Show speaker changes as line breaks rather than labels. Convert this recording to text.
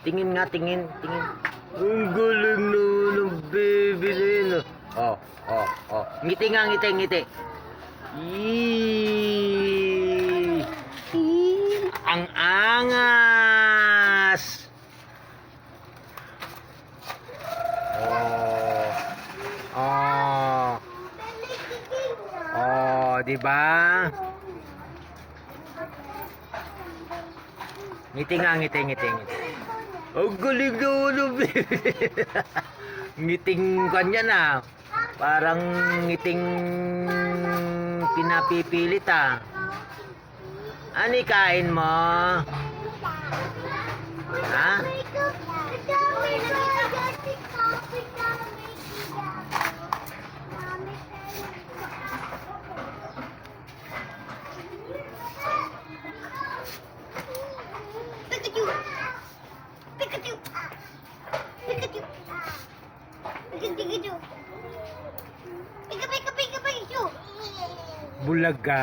Tingin nga, tingin. Ang galing naman ng baby na yun. Oh. Ngiti nga, ngiti. Yee! Ang angas! Di ba? Ngiti nga, ngiti. Ang galing naman ng baby. Ngiting kanya na. Parang ngiting pinapipilit ah. Ano kain mo? Ha? Bulaga.